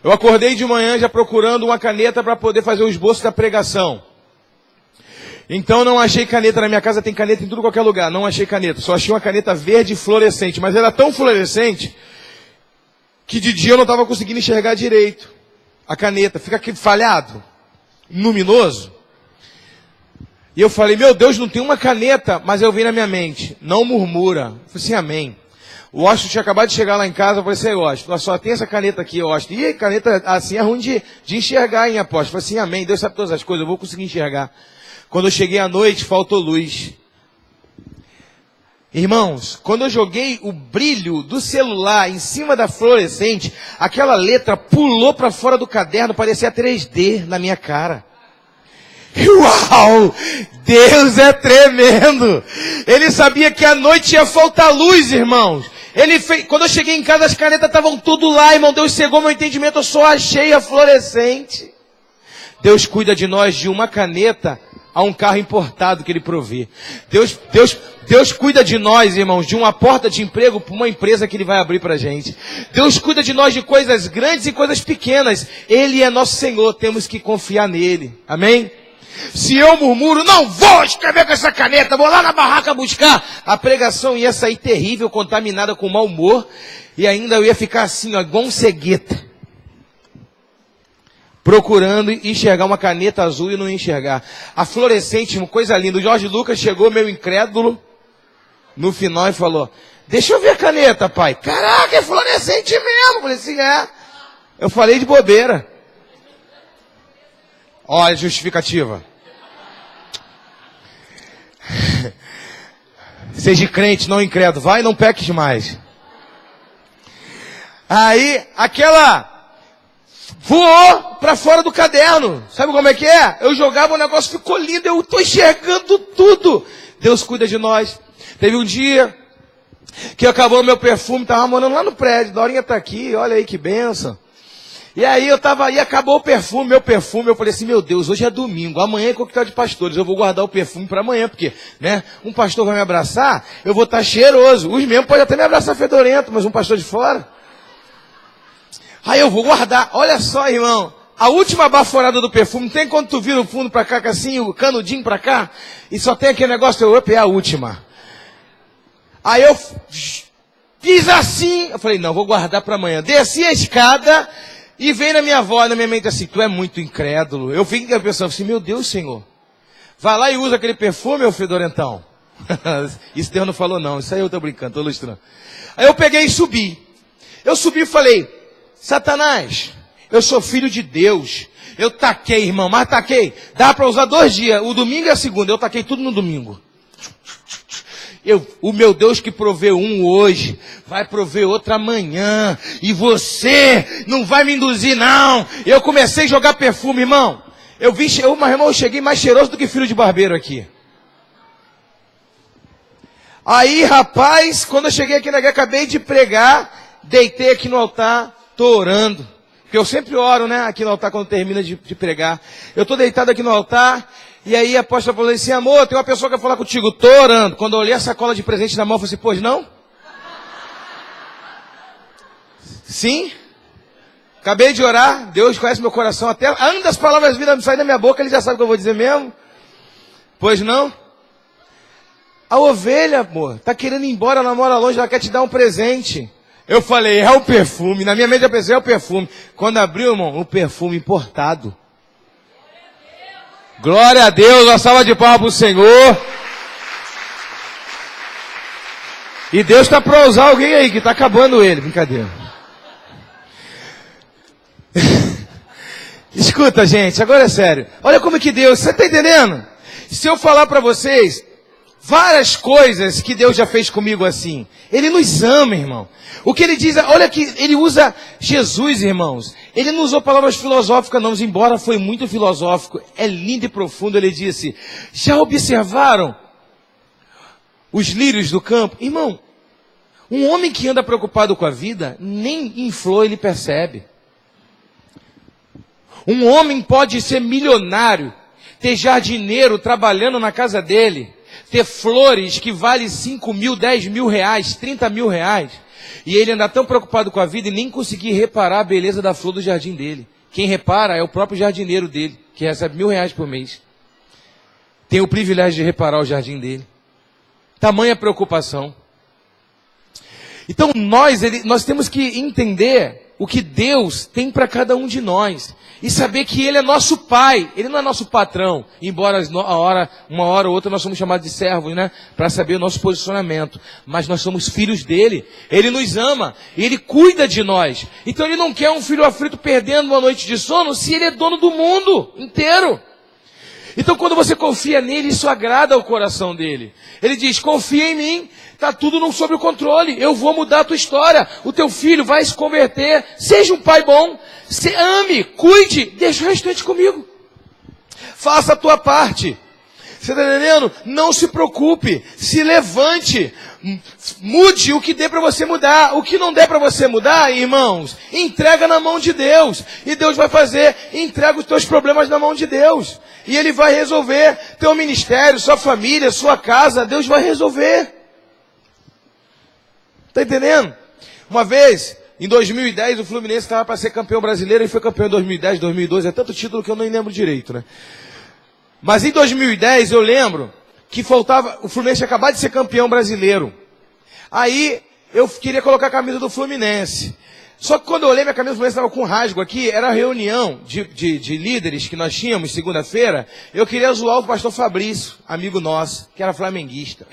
Eu acordei de manhã já procurando uma caneta para poder fazer o esboço da pregação. Então não achei caneta, na minha casa tem caneta em tudo qualquer lugar, não achei caneta, só achei uma caneta verde fluorescente, mas era tão fluorescente que de dia eu não estava conseguindo enxergar direito. A caneta fica aqui falhado, luminoso. E eu falei, meu Deus, não tem uma caneta, mas eu vi na minha mente, não murmura. Eu falei assim, amém. O Washington tinha acabado de chegar lá em casa, eu falei assim, Washington, só tem essa caneta aqui, Washington. E caneta assim é ruim de enxergar, hein, apóstolo? Eu falei assim, amém, Deus sabe todas as coisas, eu vou conseguir enxergar. Quando eu cheguei à noite, faltou luz. Irmãos, quando eu joguei o brilho do celular em cima da fluorescente, aquela letra pulou para fora do caderno, parecia 3D na minha cara. Uau! Deus é tremendo! Ele sabia que à noite ia faltar luz, irmãos. Ele fez, quando eu cheguei em casa, as canetas estavam tudo lá, irmão. Deus cegou meu entendimento, eu só achei a fluorescente. Deus cuida de nós de uma caneta a um carro importado que Ele provê. Deus cuida de nós, irmãos, de uma porta de emprego para uma empresa que Ele vai abrir para a gente. Deus cuida de nós de coisas grandes e coisas pequenas. Ele é nosso Senhor, temos que confiar nele. Amém? Se eu murmuro, não vou escrever com essa caneta, vou lá na barraca buscar. A pregação ia sair terrível, contaminada com mau humor. E ainda eu ia ficar assim, ó, igual um cegueta. Procurando enxergar uma caneta azul e não enxergar. A fluorescente, uma coisa linda. O Jorge Lucas chegou meio incrédulo no final e falou, deixa eu ver a caneta, pai. Caraca, é fluorescente mesmo. Eu falei assim, é. Eu falei de bobeira. Olha a justificativa. Seja crente, não incrédulo. Vai e não peques mais. Aí, aquela voou para fora do caderno. Sabe como é que é? Eu jogava, o negócio ficou lindo. Eu estou enxergando tudo. Deus cuida de nós. Teve um dia que acabou meu perfume. Estava morando lá no prédio. Dorinha está aqui. Olha aí que bênção. E aí eu estava aí, acabou o perfume, meu perfume. Eu falei assim, meu Deus, hoje é domingo. Amanhã é coquetel de pastores. Eu vou guardar o perfume para amanhã. Porque, né, um pastor vai me abraçar, eu vou estar cheiroso. Os mesmos podem até me abraçar fedorento, mas um pastor de fora... Aí eu vou guardar, olha só, irmão, a última baforada do perfume, tem quando tu vira o fundo pra cá, assim, o canudinho pra cá, e só tem aquele negócio, é a última. Aí eu fiz assim, eu falei, não, vou guardar pra amanhã. Desci a escada e veio na minha voz, na minha mente assim, tu é muito incrédulo. Eu fiquei pensando assim, meu Deus, Senhor, vai lá e usa aquele perfume, meu fedorentão. Isso Deus não falou não, isso aí eu tô brincando, tô ilustrando. Aí eu peguei e subi. Eu subi e falei, Satanás, eu sou filho de Deus. Eu taquei, irmão, mas taquei. Dá para usar 2 dias, o domingo e a segunda. Eu taquei tudo no domingo. O meu Deus que proveu um hoje, vai prover outro amanhã. E você não vai me induzir, não. Eu comecei a jogar perfume, irmão. Mas irmão, eu cheguei mais cheiroso do que filho de barbeiro aqui. Aí, rapaz, quando eu cheguei aqui na igreja, acabei de pregar, deitei aqui no altar. Estou orando, porque eu sempre oro, né, aqui no altar quando termina de pregar. Eu estou deitado aqui no altar, e aí a apóstola falou assim, amor, tem uma pessoa que quer falar contigo. Estou orando. Quando eu olhei a sacola de presente na mão, eu falei assim, pois não? Sim. Acabei de orar, Deus conhece meu coração, até antes das palavras vindo sair da minha boca, Ele já sabe o que eu vou dizer mesmo. Pois não? A ovelha, amor, tá querendo ir embora, ela mora longe, ela quer te dar um presente. Eu falei, é o perfume. Na minha mente eu pensei, é o perfume. Quando abriu, irmão, um perfume importado. Glória a Deus, uma salva de palmas pro Senhor. E Deus está para usar alguém aí, que está acabando ele. Brincadeira. Escuta, gente, agora é sério. Olha como que Deus, você está entendendo? Se eu falar para vocês várias coisas que Deus já fez comigo assim. Ele nos ama, irmão. O que ele diz, olha que ele usa Jesus, irmãos. Ele não usou palavras filosóficas não, embora foi muito filosófico. É lindo e profundo, ele disse. Já observaram os lírios do campo? Irmão, um homem que anda preocupado com a vida, nem em flor ele percebe. Um homem pode ser milionário, ter jardineiro trabalhando na casa dele, ter flores que valem 5 mil, 10 mil reais, 30 mil reais, e ele anda tão preocupado com a vida e nem conseguir reparar a beleza da flor do jardim dele. Quem repara é o próprio jardineiro dele, que recebe R$1.000 por mês. Tem o privilégio de reparar o jardim dele. Tamanha preocupação. Então nós temos que entender o que Deus tem para cada um de nós. E saber que Ele é nosso Pai. Ele não é nosso patrão. Embora uma hora ou outra nós somos chamados de servos, né? Para saber o nosso posicionamento. Mas nós somos filhos dEle. Ele nos ama. E Ele cuida de nós. Então Ele não quer um filho aflito perdendo uma noite de sono se Ele é dono do mundo inteiro. Então quando você confia nele, isso agrada ao coração dele. Ele diz, confia em mim, está tudo sob o controle, eu vou mudar a tua história, o teu filho vai se converter, seja um pai bom, se ame, cuide, deixa o restante comigo. Faça a tua parte. Você está entendendo? Não se preocupe, se levante, mude o que dê para você mudar. O que não der para você mudar, irmãos, entrega na mão de Deus. E Deus vai fazer, entrega os teus problemas na mão de Deus. E Ele vai resolver teu ministério, sua família, sua casa, Deus vai resolver. Está entendendo? Uma vez, em 2010, o Fluminense estava para ser campeão brasileiro e foi campeão em 2010, 2012, é tanto título que eu nem lembro direito, né? Mas em 2010 eu lembro que faltava, o Fluminense tinha acabado de ser campeão brasileiro. Aí eu queria colocar a camisa do Fluminense. Só que quando eu olhei, minha camisa do Fluminense estava com rasgo aqui, era a reunião de líderes que nós tínhamos segunda-feira. Eu queria zoar o pastor Fabrício, amigo nosso, que era flamenguista.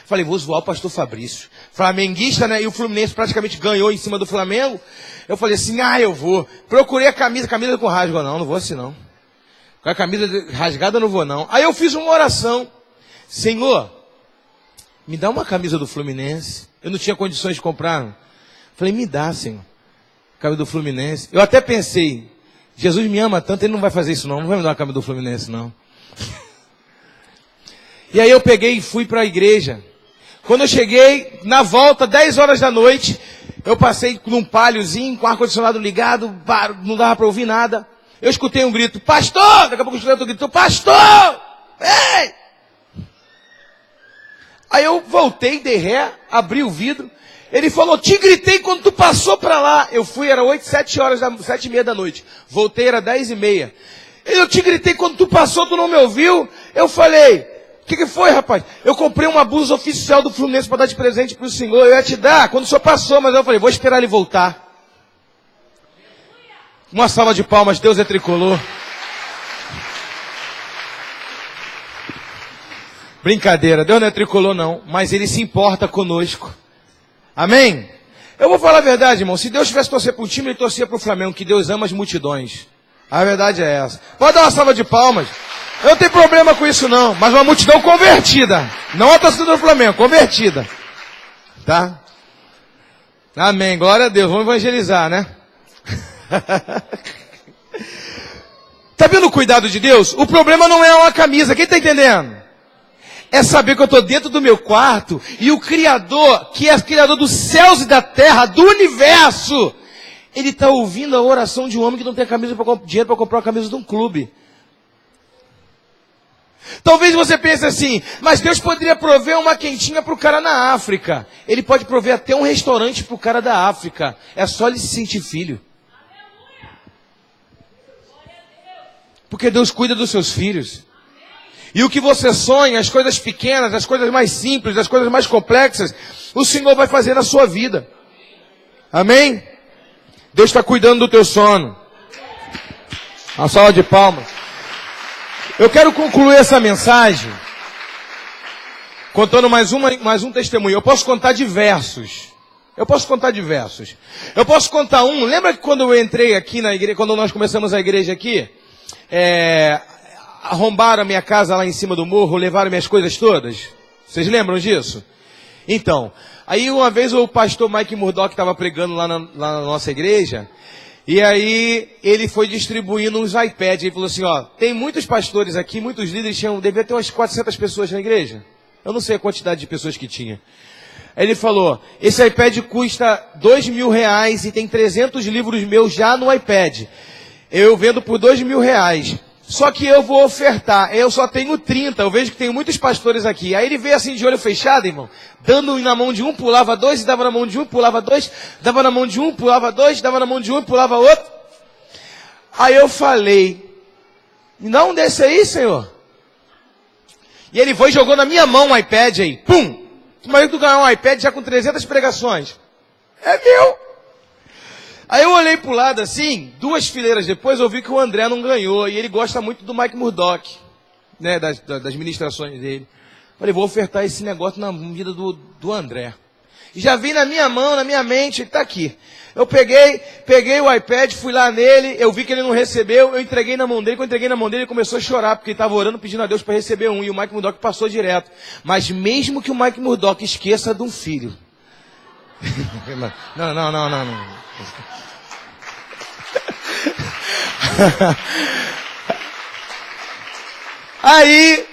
Falei, vou zoar o pastor Fabrício. Flamenguista, né? E o Fluminense praticamente ganhou em cima do Flamengo. Eu falei assim, eu vou. Procurei a camisa com rasgo. Não vou assim não. Com a camisa rasgada eu não vou não. Aí eu fiz uma oração. Senhor, me dá uma camisa do Fluminense. Eu não tinha condições de comprar. Falei, me dá, Senhor. Camisa do Fluminense. Eu até pensei, Jesus me ama tanto, Ele não vai fazer isso não. Não vai me dar uma camisa do Fluminense não. E aí eu peguei e fui para a igreja. Quando eu cheguei, na volta, 10 horas da noite, eu passei num paliozinho, com o ar-condicionado ligado, não dava para ouvir nada. Eu escutei um grito, pastor! Daqui a pouco eu escutei outro grito, pastor! Ei! Aí eu voltei, dei ré, abri o vidro. Ele falou, te gritei quando tu passou para lá. Eu fui, era 7h30 da noite. Voltei, era 10h30. Eu te gritei quando tu passou, tu não me ouviu? Eu falei, o que foi, rapaz? Eu comprei uma blusa oficial do Fluminense para dar de presente pro senhor. Eu ia te dar quando o senhor passou, mas eu falei, vou esperar ele voltar. Uma salva de palmas, Deus é tricolor. Brincadeira, Deus não é tricolor não, mas Ele se importa conosco. Amém? Eu vou falar a verdade, irmão. Se Deus tivesse torcer para o time, Ele torcia para o Flamengo, que Deus ama as multidões. A verdade é essa. Pode dar uma salva de palmas. Eu não tenho problema com isso não, mas uma multidão convertida. Não a torcida do Flamengo, convertida. Tá? Amém, glória a Deus. Vamos evangelizar, né? Tá vendo o cuidado de Deus? O problema não é uma camisa, quem tá entendendo? É saber que eu estou dentro do meu quarto e o Criador, que é o Criador dos céus e da terra, do universo, Ele está ouvindo a oração de um homem que não tem dinheiro para comprar uma camisa de um clube. Talvez você pense assim, mas Deus poderia prover uma quentinha para o cara na África. Ele pode prover até um restaurante para o cara da África. É só ele se sentir filho. Porque Deus cuida dos seus filhos. E o que você sonha, as coisas pequenas, as coisas mais simples, as coisas mais complexas, o Senhor vai fazer na sua vida. Amém? Deus está cuidando do teu sono. Uma salva de palmas. Eu quero concluir essa mensagem contando mais um testemunho. Eu posso contar diversos. Eu posso contar um. Lembra que quando eu entrei aqui na igreja, quando nós começamos a igreja aqui, arrombaram a minha casa lá em cima do morro, levaram minhas coisas todas? Vocês lembram disso? Então, aí uma vez o pastor Mike Murdock estava pregando lá na nossa igreja, e aí ele foi distribuindo uns iPads, ele falou assim, ó, tem muitos pastores aqui, muitos líderes, devia ter umas 400 pessoas na igreja. Eu não sei a quantidade de pessoas que tinha. Aí ele falou, esse iPad custa R$2.000 e tem 300 livros meus já no iPad. Eu vendo por R$2.000. Só que eu vou ofertar, eu só tenho 30, eu vejo que tem muitos pastores aqui. Aí ele veio assim de olho fechado, irmão, dando na mão de um, pulava dois, dava na mão de um, pulava dois, dava na mão de um, pulava dois, dava na mão de um, pulava outro. Aí eu falei, me dá um desse aí, Senhor. E ele foi e jogou na minha mão o iPad aí, pum! O marido ganhou um iPad já com 300 pregações. É meu! Aí eu olhei pro lado assim, 2 fileiras depois eu vi que o André não ganhou. E ele gosta muito do Mike Murdock, né, das ministrações dele. Falei, vou ofertar esse negócio na vida do André. E já vi na minha mão, na minha mente, ele tá aqui. Eu peguei o iPad, fui lá nele, eu vi que ele não recebeu, eu entreguei na mão dele. Quando eu entreguei na mão dele, ele começou a chorar, porque ele estava orando, pedindo a Deus para receber um. E o Mike Murdock passou direto. Mas mesmo que o Mike Murdock esqueça de um filho. Não. Aí,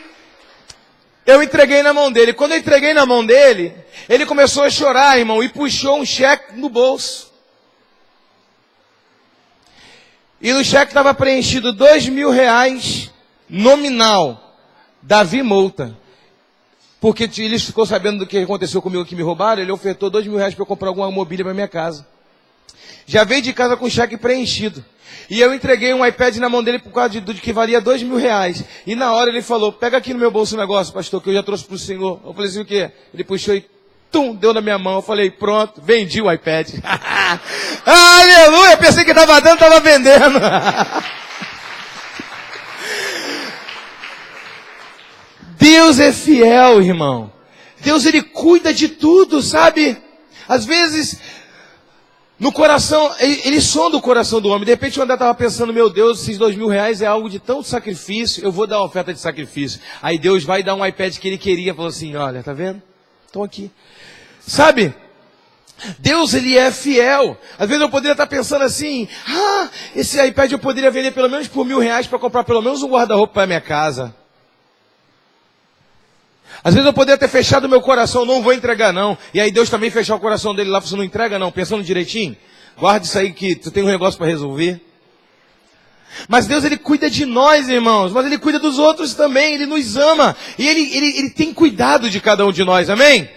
eu entreguei na mão dele. Quando eu entreguei na mão dele, ele começou a chorar, irmão, e puxou um cheque no bolso. E no cheque estava preenchido R$2.000 nominal. Davi Mouta. Porque ele ficou sabendo do que aconteceu comigo, que me roubaram, ele ofertou R$2.000 para eu comprar alguma mobília para minha casa. Já veio de casa com o cheque preenchido. E eu entreguei um iPad na mão dele por causa de que valia R$2.000. E na hora ele falou, pega aqui no meu bolso o negócio, pastor, que eu já trouxe para o senhor. Eu falei assim, o quê? Ele puxou e deu na minha mão. Eu falei, pronto, vendi o iPad. Aleluia, pensei que estava dando, estava vendendo. Deus é fiel, irmão. Deus, ele cuida de tudo, sabe? Às vezes, no coração, ele sonda o coração do homem. De repente o André estava pensando, meu Deus, esses R$2.000 é algo de tanto sacrifício, eu vou dar uma oferta de sacrifício. Aí Deus vai dar um iPad que ele queria, falou assim, olha, tá vendo? Estão aqui. Sabe? Deus, ele é fiel. Às vezes eu poderia estar pensando assim, esse iPad eu poderia vender pelo menos por R$1.000 para comprar pelo menos um guarda-roupa para minha casa. Às vezes eu poderia ter fechado meu coração, não vou entregar não. E aí Deus também fechou o coração dele lá, você não entrega não, pensando direitinho. Guarde isso aí que tu tem um negócio para resolver. Mas Deus, ele cuida de nós, irmãos. Mas ele cuida dos outros também, ele nos ama. E ele tem cuidado de cada um de nós, amém?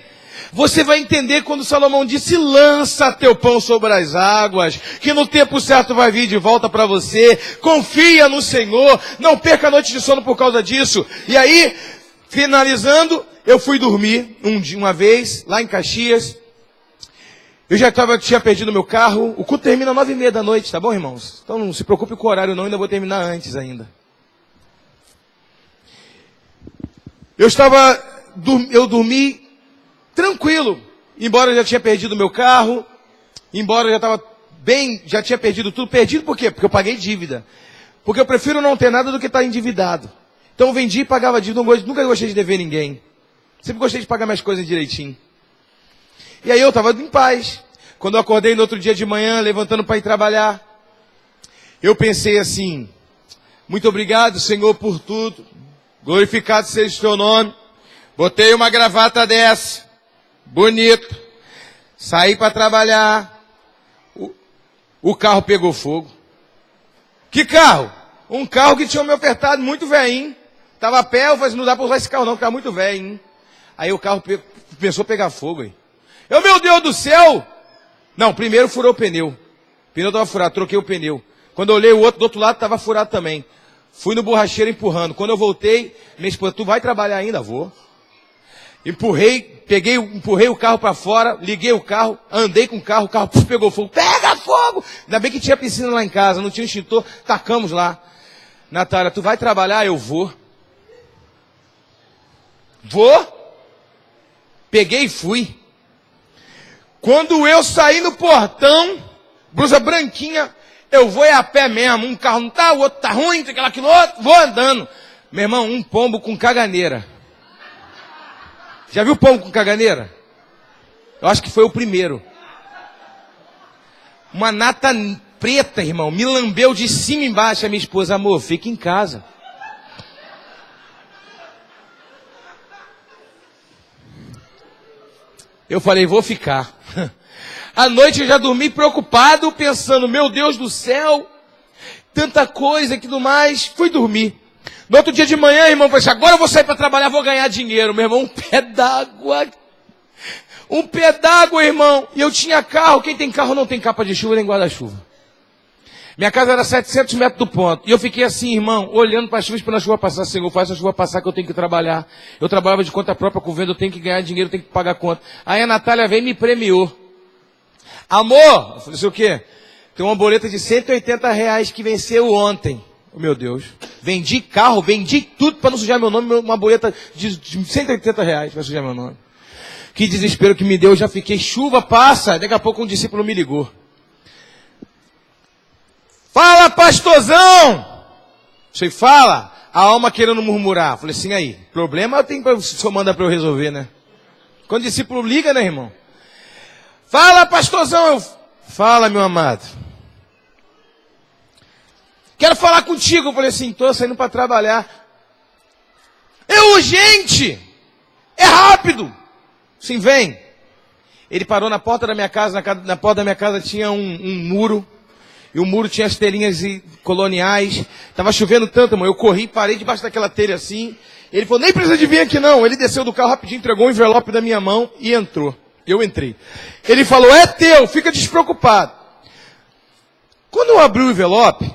Você vai entender quando Salomão disse, lança teu pão sobre as águas, que no tempo certo vai vir de volta para você. Confia no Senhor, não perca a noite de sono por causa disso. E aí, finalizando, eu fui dormir uma vez, lá em Caxias. Eu tinha perdido meu carro. O culto termina 9h30 da noite, tá bom, irmãos? Então não se preocupe com o horário não, ainda vou terminar antes ainda. Eu dormi tranquilo, embora eu já tinha perdido meu carro, embora eu já estava já tinha perdido tudo. Perdido por quê? Porque eu paguei dívida. Porque eu prefiro não ter nada do que estar endividado. Então eu vendi e pagava dívida, nunca gostei de dever ninguém. Sempre gostei de pagar minhas coisas direitinho. E aí eu estava em paz. Quando eu acordei no outro dia de manhã, levantando para ir trabalhar, eu pensei assim, muito obrigado, Senhor, por tudo. Glorificado seja o teu nome. Botei uma gravata dessa, bonito. Saí para trabalhar. O carro pegou fogo. Que carro? Um carro que tinha me ofertado muito velhinho. Estava a pé, eu falei assim, não dá para usar esse carro não, porque está muito velho, hein? Aí o carro começou a pegar fogo, hein? Meu Deus do céu! Não, primeiro furou o pneu. O pneu estava furado, troquei o pneu. Quando eu olhei o outro do outro lado, estava furado também. Fui no borracheiro empurrando. Quando eu voltei, minha esposa, tu vai trabalhar ainda? Vou. Empurrei o carro para fora, liguei o carro, andei com o carro pegou fogo. Pega fogo! Ainda bem que tinha piscina lá em casa, não tinha extintor, tacamos lá. Natália, tu vai trabalhar? Eu vou. Vou. Peguei e fui. Quando eu saí no portão, blusa branquinha, eu vou a pé mesmo. Um carro não tá, o outro tá ruim, tem aquilo outro, vou andando. Meu irmão, um pombo com caganeira. Já viu pombo com caganeira? Eu acho que foi o primeiro. Uma nata preta, irmão, me lambeu de cima e embaixo. A minha esposa, amor, fica em casa. Eu falei, vou ficar. À noite eu já dormi preocupado, pensando, meu Deus do céu, tanta coisa e tudo mais. Fui dormir. No outro dia de manhã, irmão, eu falei assim, agora eu vou sair para trabalhar, vou ganhar dinheiro. Meu irmão, um pé d'água. Um pé d'água, irmão. E eu tinha carro. Quem tem carro não tem capa de chuva nem guarda-chuva. Minha casa era 700 metros do ponto. E eu fiquei assim, irmão, olhando para a chuva, esperando a chuva passar. Senhor, faz a chuva passar que eu tenho que trabalhar. Eu trabalhava de conta própria com venda, eu tenho que ganhar dinheiro, eu tenho que pagar conta. Aí a Natália veio e me premiou. Amor! Eu falei assim, o quê? Tem uma boleta de R$180 que venceu ontem. Oh, meu Deus. Vendi carro, vendi tudo para não sujar meu nome, uma boleta de R$180 para sujar meu nome. Que desespero que me deu, eu já fiquei, chuva passa. Daqui a pouco um discípulo me ligou. Fala, pastorzão! Você fala, a alma querendo murmurar. Falei assim, aí, problema eu tenho o senhor manda para eu resolver, né? Quando o discípulo liga, né, irmão? Fala, pastorzão! Fala, meu amado. Quero falar contigo. Eu falei assim, estou saindo para trabalhar. É urgente! É rápido! Sim, vem. Ele parou na porta da minha casa, na porta da minha casa tinha um muro. E o muro tinha as telhinhas coloniais. Tava chovendo tanto, irmão. Eu corri, parei debaixo daquela telha assim. Ele falou, nem precisa de vir aqui não. Ele desceu do carro rapidinho, entregou um envelope da minha mão e entrou. Eu entrei. Ele falou, é teu, fica despreocupado. Quando eu abri o envelope,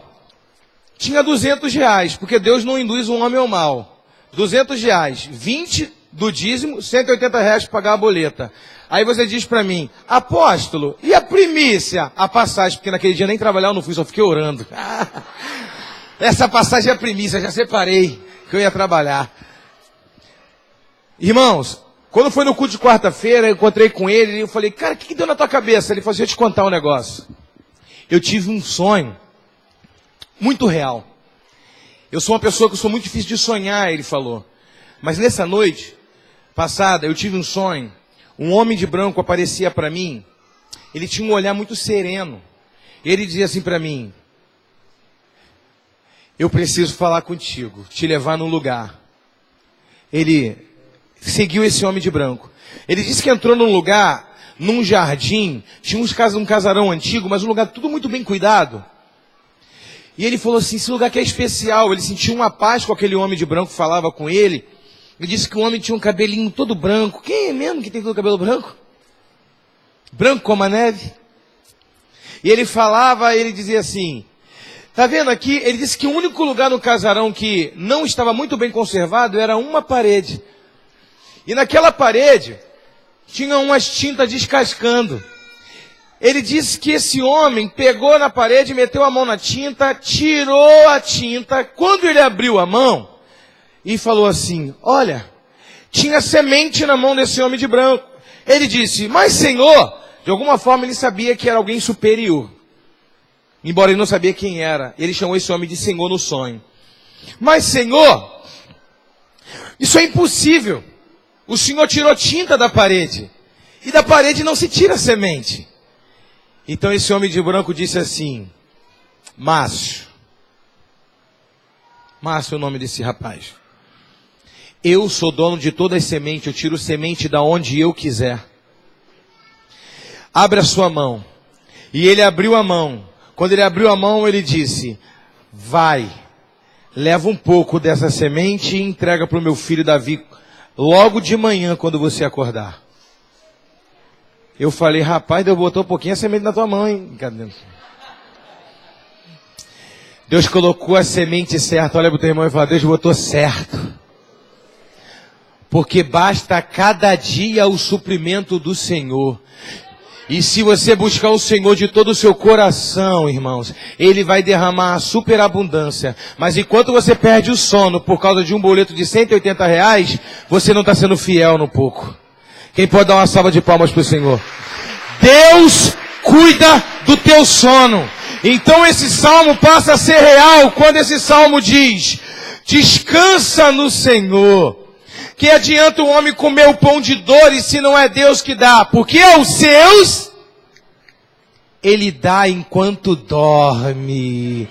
tinha R$200, porque Deus não induz um homem ao mal. R$200, 20 do dízimo, R$180 para pagar a boleta. Aí você diz para mim, apóstolo, e a primícia? A passagem, porque naquele dia nem trabalhar eu não fui, só fiquei orando. Essa passagem é a primícia, já separei que eu ia trabalhar. Irmãos, quando foi no culto de quarta-feira, eu encontrei com ele e eu falei, cara, o que deu na tua cabeça? Ele falou assim, deixa eu te contar um negócio. Eu tive um sonho muito real. Eu sou uma pessoa que eu sou muito difícil de sonhar, ele falou. Mas nessa noite passada, eu tive um sonho. Um homem de branco aparecia para mim. Ele tinha um olhar muito sereno. Ele dizia assim para mim, eu preciso falar contigo, te levar num lugar. Ele seguiu esse homem de branco. Ele disse que entrou num lugar, num jardim, tinha um casarão antigo, mas um lugar tudo muito bem cuidado. E ele falou assim, esse lugar aqui é especial. Ele sentiu uma paz com aquele homem de branco que falava com ele. Ele disse que o homem tinha um cabelinho todo branco. Quem é mesmo que tem todo o cabelo branco? Branco como a neve. E ele falava, ele dizia assim, tá vendo aqui? Ele disse que o único lugar no casarão que não estava muito bem conservado era uma parede. E naquela parede tinha umas tintas descascando. Ele disse que esse homem pegou na parede, meteu a mão na tinta, tirou a tinta. Quando ele abriu a mão e falou assim, olha, tinha semente na mão desse homem de branco. Ele disse, mas Senhor, de alguma forma ele sabia que era alguém superior. Embora ele não sabia quem era. Ele chamou esse homem de Senhor no sonho. Mas Senhor, isso é impossível. O Senhor tirou tinta da parede. E da parede não se tira semente. Então esse homem de branco disse assim, Márcio é o nome desse rapaz. Eu sou dono de todas as sementes, eu tiro semente da onde eu quiser. Abre a sua mão. E ele abriu a mão. Quando ele abriu a mão, ele disse, vai, leva um pouco dessa semente e entrega para o meu filho Davi logo de manhã quando você acordar. Eu falei, rapaz, Deus botou um pouquinho a semente na tua mão, hein? Deus colocou a semente certa. Olha para o teu irmão e fala: Deus botou certo. Porque basta cada dia o suprimento do Senhor. E se você buscar o Senhor de todo o seu coração, irmãos, Ele vai derramar a superabundância. Mas enquanto você perde o sono por causa de um boleto de R$180, você não está sendo fiel no pouco. Quem pode dar uma salva de palmas para o Senhor? Deus cuida do teu sono. Então esse salmo passa a ser real quando esse salmo diz: descansa no Senhor. Que adianta o homem comer o pão de dores se não é Deus que dá? Porque aos seus Ele dá enquanto dorme.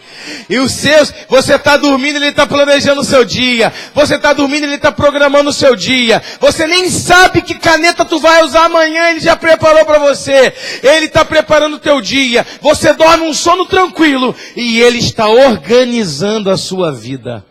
E os seus, você está dormindo, Ele está planejando o seu dia. Você está dormindo, Ele está programando o seu dia. Você nem sabe que caneta tu vai usar amanhã, Ele já preparou para você. Ele está preparando o teu dia. Você dorme um sono tranquilo e Ele está organizando a sua vida.